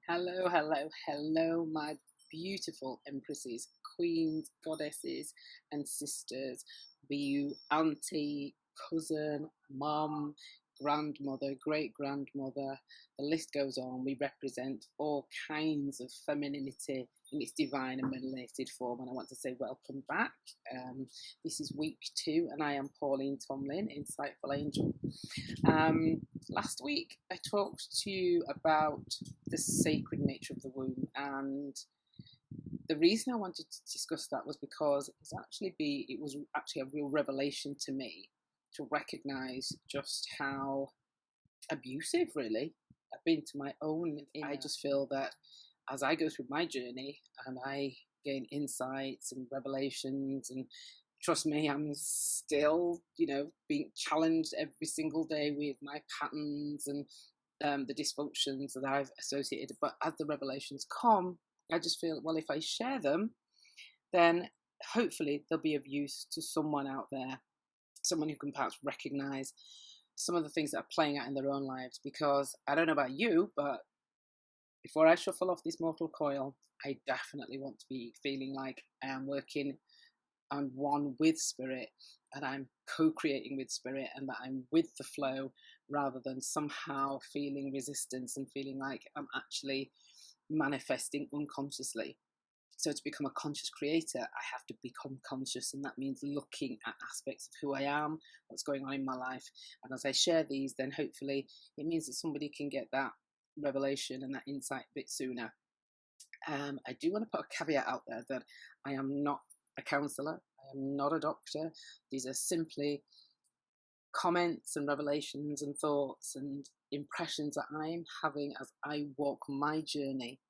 Hello, hello, hello, my beautiful empresses, queens, goddesses, and sisters. Be you auntie, cousin, mom, grandmother, great grandmother. The list goes on. We represent all kinds of femininity in its divine and melanated form. And I want to say welcome back. This is week 2, and I am Pauline Tomlin, Insightful Angel. Last week, I talked to you about the sacred nature of the womb, and the reason I wanted to discuss that was because it was actually a real revelation to me to recognize just how abusive, really, I've been to my own. I just feel that as I go through my journey and I gain insights and revelations, and trust me, I'm still, being challenged every single day with my patterns and the dysfunctions that I've associated. But as the revelations come, I just feel, well, if I share them, then hopefully they'll be of use to someone out there, someone who can perhaps recognize some of the things that are playing out in their own lives. Because I don't know about you, but before I shuffle off this mortal coil, I definitely want to be feeling like I am working and one with spirit, and I'm co-creating with spirit, and that I'm with the flow rather than somehow feeling resistance and feeling like I'm actually manifesting unconsciously. So to become a conscious creator, I have to become conscious, and that means looking at aspects of who I am, what's going on in my life. And as I share these, then hopefully it means that somebody can get that revelation and that insight a bit sooner. I do want to put a caveat out there that I am not a counsellor, I am not a doctor. These are simply comments and revelations and thoughts and impressions that I'm having as I walk my journey.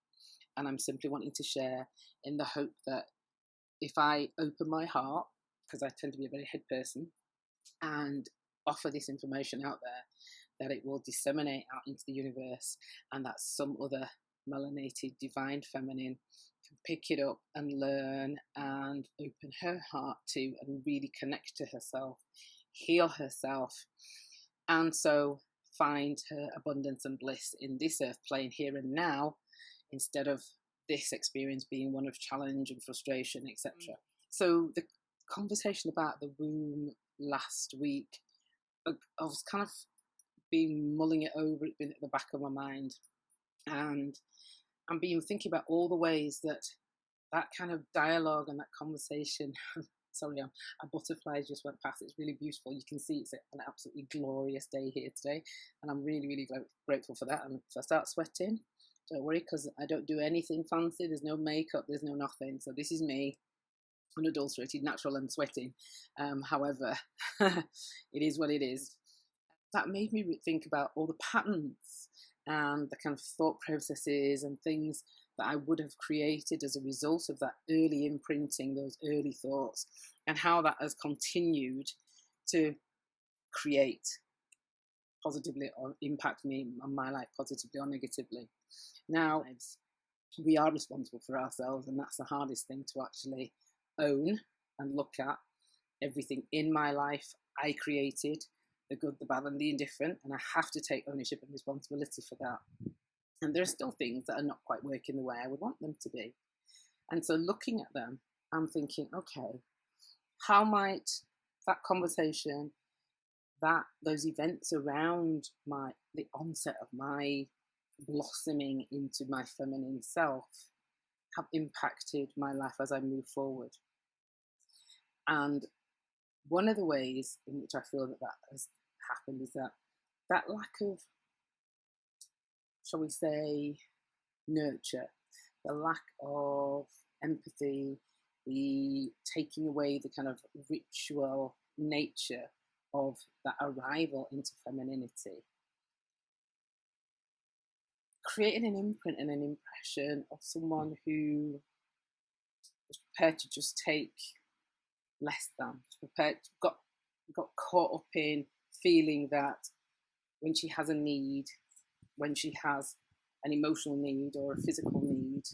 And I'm simply wanting to share in the hope that if I open my heart, because I tend to be a very head person, and offer this information out there, that it will disseminate out into the universe, and that some other melanated divine feminine can pick it up and learn and open her heart to and really connect to herself, heal herself, and so find her abundance and bliss in this earth plane here and now, instead of this experience being one of challenge and frustration, etc. So the conversation about the womb last week, I was kind of been mulling it over, it's been at the back of my mind, and I'm been thinking about all the ways that that kind of dialogue and that conversation sorry, a butterfly just went past. It's really beautiful. You can see it's an absolutely glorious day here today, and I'm really, really grateful for that. And if I start sweating, don't worry, because I don't do anything fancy. There's no makeup, there's no nothing. So this is me, unadulterated, natural, and sweating. However, it is what it is. That made me think about all the patterns and the kind of thought processes and things that I would have created as a result of that early imprinting, those early thoughts, and how that has continued to create positively or impact me and my life positively or negatively. Now, we are responsible for ourselves, and that's the hardest thing to actually own and look at. Everything in my life I created, the good, the bad, and the indifferent, and I have to take ownership and responsibility for that. And there are still things that are not quite working the way I would want them to be. And so looking at them, I'm thinking, okay, how might that conversation, those events around the onset of my blossoming into my feminine self have impacted my life as I move forward? And one of the ways in which I feel that has happened is that lack of, shall we say, nurture, the lack of empathy, the taking away the kind of ritual nature of that arrival into femininity, created an imprint and an impression of someone who was prepared to just take less than, got caught up in feeling that when she has a need, when she has an emotional need or a physical need,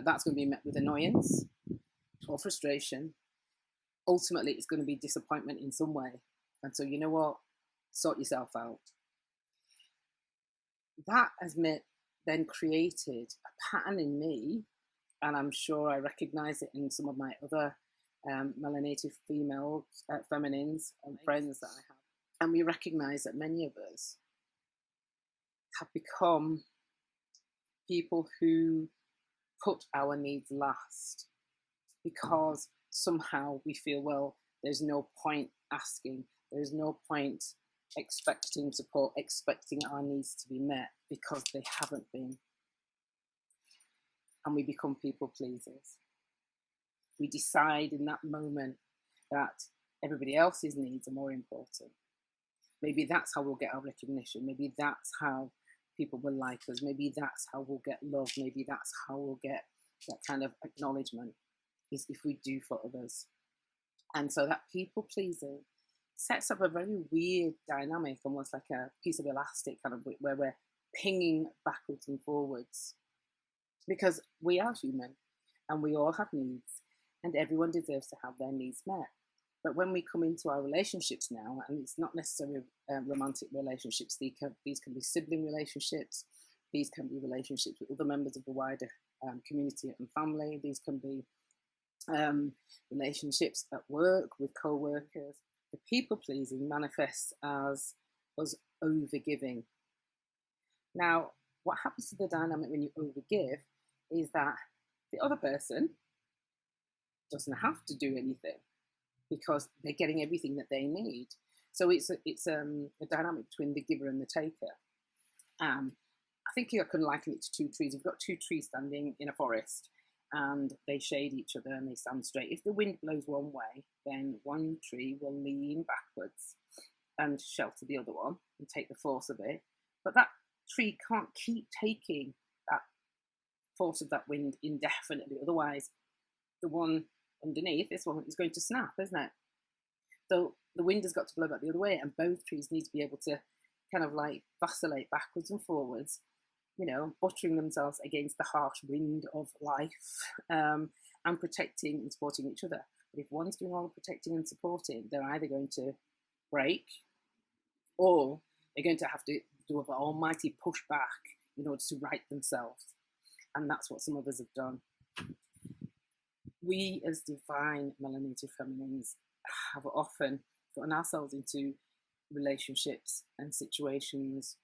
that's going to be met with annoyance or frustration. Ultimately, it's going to be disappointment in some way. And so, you know what? Sort yourself out. That has then created a pattern in me, and I'm sure I recognize it in some of my other melanated female feminines and friends that I have. And we recognize that many of us have become people who put our needs last because somehow we feel, well, there's no point asking, there's no point expecting support, expecting our needs to be met because they haven't been. And we become people pleasers. We decide in that moment that everybody else's needs are more important. Maybe that's how we'll get our recognition. Maybe that's how people will like us. Maybe that's how we'll get love. Maybe that's how we'll get that kind of acknowledgement, is if we do for others. And so that people pleasing sets up a very weird dynamic, almost like a piece of elastic, kind of where we're pinging backwards and forwards. Because we are human and we all have needs, and everyone deserves to have their needs met. But when we come into our relationships now, and it's not necessarily romantic relationships, these can be sibling relationships, these can be relationships with other members of the wider community and family, these can be relationships at work with co-workers. The people pleasing manifests as us overgiving. Now, what happens to the dynamic when you overgive is that the other person doesn't have to do anything because they're getting everything that they need. So it's a dynamic between the giver and the taker. I think I can liken it to two trees. You've got two trees standing in a forest and they shade each other and they stand straight. If the wind blows one way, then one tree will lean backwards and shelter the other one and take the force of it. But that tree can't keep taking that force of that wind indefinitely. Otherwise, the one underneath, this one, is going to snap, isn't it? So the wind has got to blow back the other way, and both trees need to be able to kind of like vacillate backwards and forwards, you know, buttering themselves against the harsh wind of life, and protecting and supporting each other. But if one's doing all the protecting and supporting, they're either going to break or they're going to have to do an almighty pushback in order to right themselves. And that's what some of us have done. We as divine melanated feminines have often gotten ourselves into relationships and situations,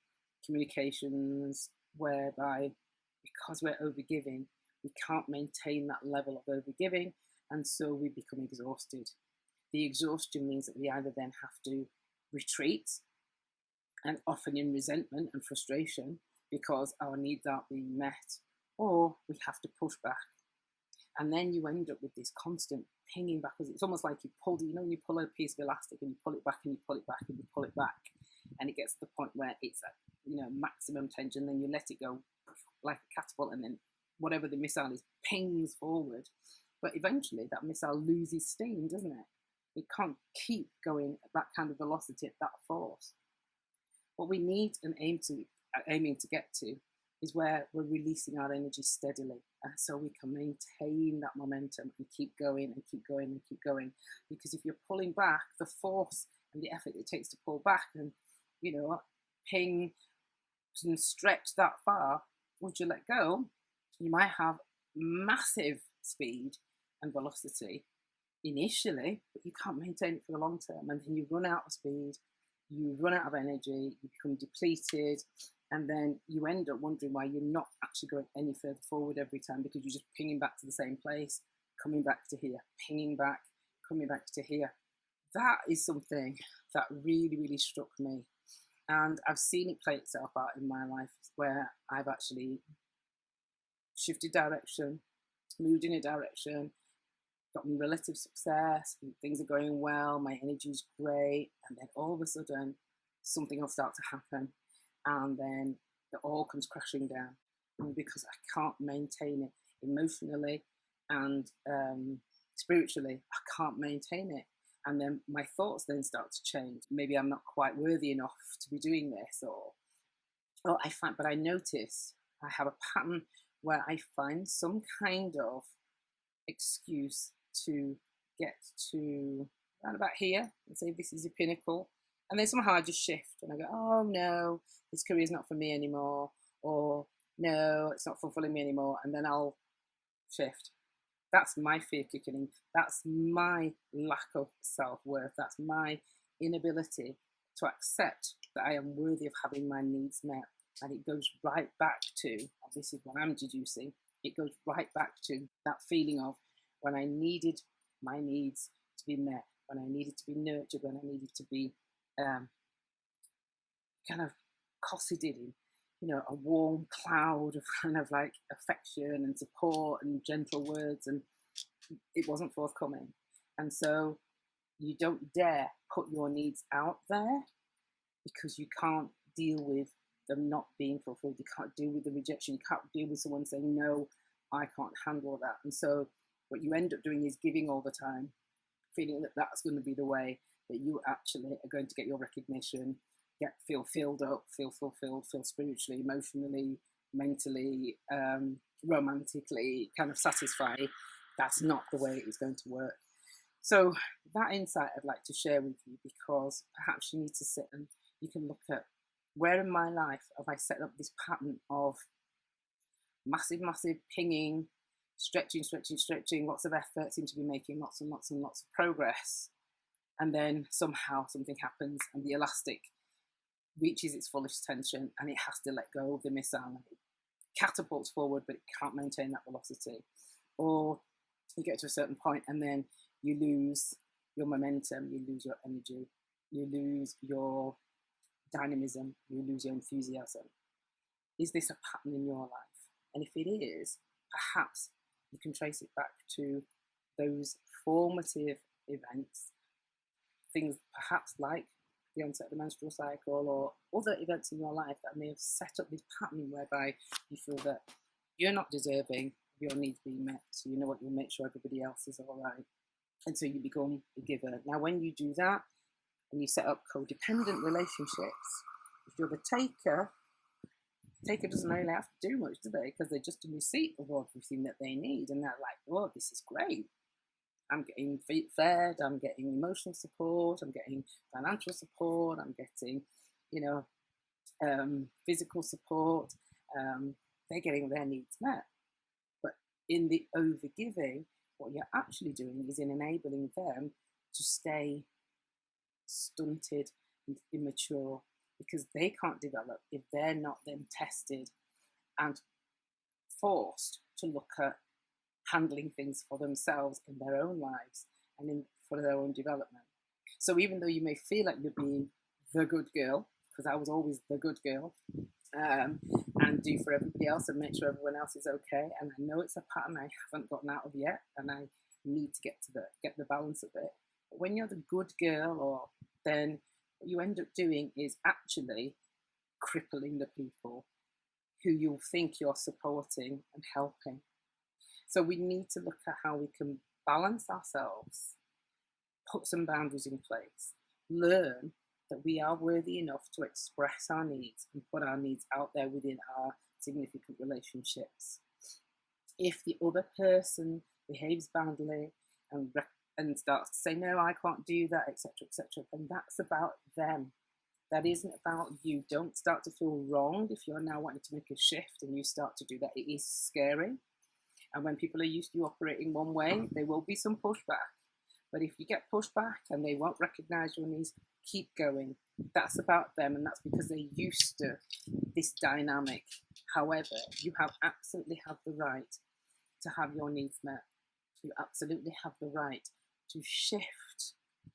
communications, whereby because we're overgiving, we can't maintain that level of overgiving, and so we become exhausted. The exhaustion means that we either then have to retreat, and often in resentment and frustration because our needs aren't being met, or we have to push back. And then you end up with this constant pinging backwards. It's almost like you pulled, you know, when you pull a piece of elastic and you pull it back and you pull it back and you pull it back, and it gets to the point where it's at, you know, maximum tension. Then you let it go like a catapult, and then whatever the missile is pings forward. But eventually, that missile loses steam, doesn't it? It can't keep going at that kind of velocity, at that force. What we need and aiming to get to is where we're releasing our energy steadily, so we can maintain that momentum and keep going and keep going and keep going. Because if you're pulling back, the force and the effort it takes to pull back and, you know, ping and stretch that far, once you let go, you might have massive speed and velocity initially, but you can't maintain it for the long term. And then you run out of speed, you run out of energy, you become depleted, and then you end up wondering why you're not actually going any further forward every time, because you're just pinging back to the same place, coming back to here, pinging back, coming back to here. That is something that really, really struck me. And I've seen it play itself out in my life where I've actually shifted direction, moved in a direction, gotten relative success, things are going well, my energy's great, and then all of a sudden something will start to happen, and then it all comes crashing down, and because I can't maintain it emotionally and spiritually, I can't maintain it. And then my thoughts then start to change. Maybe I'm not quite worthy enough to be doing this, or but I notice I have a pattern where I find some kind of excuse to get to around about here and say this is a pinnacle, and then somehow I just shift and I go, oh no, this career is not for me anymore, or no, it's not fulfilling me anymore, and then I'll shift. That's my fear kicking in. That's my lack of self-worth. That's my inability to accept that I am worthy of having my needs met. And it goes right back to, and this is what I'm deducing, it goes right back to that feeling of when I needed my needs to be met, when I needed to be nurtured, when I needed to be kind of cosseted in, a warm cloud of kind of like affection and support and gentle words, and it wasn't forthcoming. And so you don't dare put your needs out there because you can't deal with them not being fulfilled. You can't deal with the rejection. You can't deal with someone saying, no, I can't handle that. And so what you end up doing is giving all the time, feeling that that's going to be the way that you actually are going to get your recognition, feel filled up, feel fulfilled, feel spiritually, emotionally, mentally, romantically kind of satisfied. That's not the way it's going to work. So that insight I'd like to share with you, because perhaps you need to sit and you can look at, where in my life have I set up this pattern of massive pinging, stretching, lots of effort, seem to be making lots and lots of progress, and then somehow something happens and the elastic reaches its fullest tension and it has to let go of the missile. It catapults forward, but it can't maintain that velocity. Or you get to a certain point and then you lose your momentum, you lose your energy, you lose your dynamism, you lose your enthusiasm. Is this a pattern in your life? And if it is, perhaps you can trace it back to those formative events, things perhaps like the onset of the menstrual cycle or other events in your life that may have set up this pattern whereby you feel that you're not deserving of your needs being met. So you know what, you'll make sure everybody else is all right. And so you become a giver. Now, when you do that and you set up codependent relationships, if you're the taker doesn't really have to do much, do they? Because they're just in receipt of everything that they need. And they're like, oh, this is great. I'm getting fed, I'm getting emotional support, I'm getting financial support, I'm getting, physical support. They're getting their needs met. But in the overgiving, what you're actually doing is in enabling them to stay stunted and immature, because they can't develop if they're not then tested and forced to look at handling things for themselves in their own lives and for their own development. So even though you may feel like you're being the good girl, because I was always the good girl, and do for everybody else and make sure everyone else is okay, and I know it's a pattern I haven't gotten out of yet, and I need to get the balance of it. But when you're the good girl, then what you end up doing is actually crippling the people who you think you're supporting and helping. So we need to look at how we can balance ourselves, put some boundaries in place, learn that we are worthy enough to express our needs and put our needs out there within our significant relationships. If the other person behaves badly and starts to say, no, I can't do that, etc., then that's about them. That isn't about you. Don't start to feel wrong if you're now wanting to make a shift and you start to do that. It is scary. And when people are used to you operating one way, there will be some pushback. But if you get pushback and they won't recognize your needs, keep going. That's about them, and that's because they're used to this dynamic. However, you absolutely have the right to have your needs met. You absolutely have the right to shift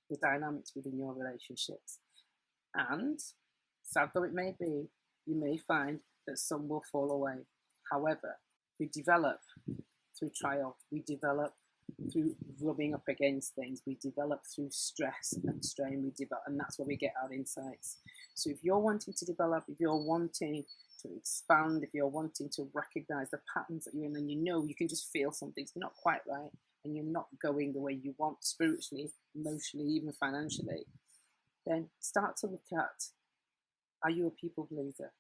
the dynamics within your relationships. And, sad though it may be, you may find that some will fall away. However, we develop through trial, we develop through rubbing up against things, we develop through stress and strain, and that's where we get our insights. So if you're wanting to develop, if you're wanting to expand, if you're wanting to recognize the patterns that you're in, and you can just feel something's not quite right and you're not going the way you want spiritually, emotionally, even financially, then start to look at, are you a people pleaser?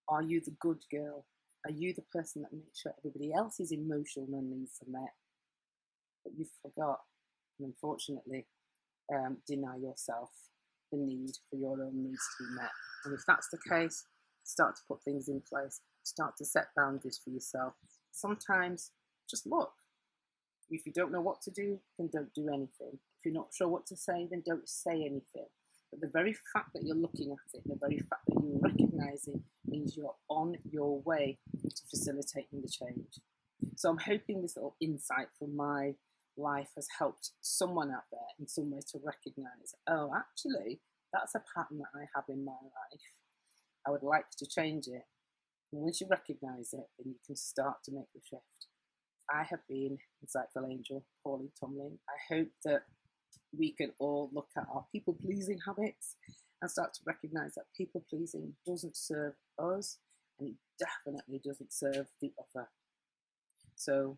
Are you the good girl? Are you the person that makes sure everybody else's emotional needs are met, but you forgot, and unfortunately deny yourself the need for your own needs to be met? And if that's the case, start to put things in place. Start to set boundaries for yourself. Sometimes just look. If you don't know what to do, then don't do anything. If you're not sure what to say, then don't say anything. But the very fact that you're looking at it, the very fact that you're recognizing, means you're on your way to facilitating the change. So I'm hoping this little insight from my life has helped someone out there in some way to recognize, oh, actually, that's a pattern that I have in my life. I would like to change it. And once you recognize it, then you can start to make the shift. I have been Insightful Angel, Pauline Tomlin. I hope that we can all look at our people-pleasing habits and start to recognize that people-pleasing doesn't serve us, and it definitely doesn't serve the other. So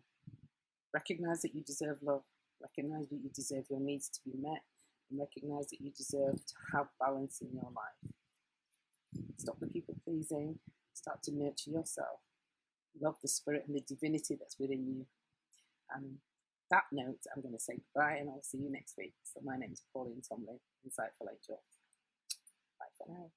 recognize that you deserve love, recognize that you deserve your needs to be met, and recognize that you deserve to have balance in your life. Stop the people-pleasing, start to nurture yourself. Love the spirit and the divinity that's within you. And that note, I'm going to say goodbye, and I'll see you next week. So my name is Pauline Tomlin, Insightful Angel. Bye for now.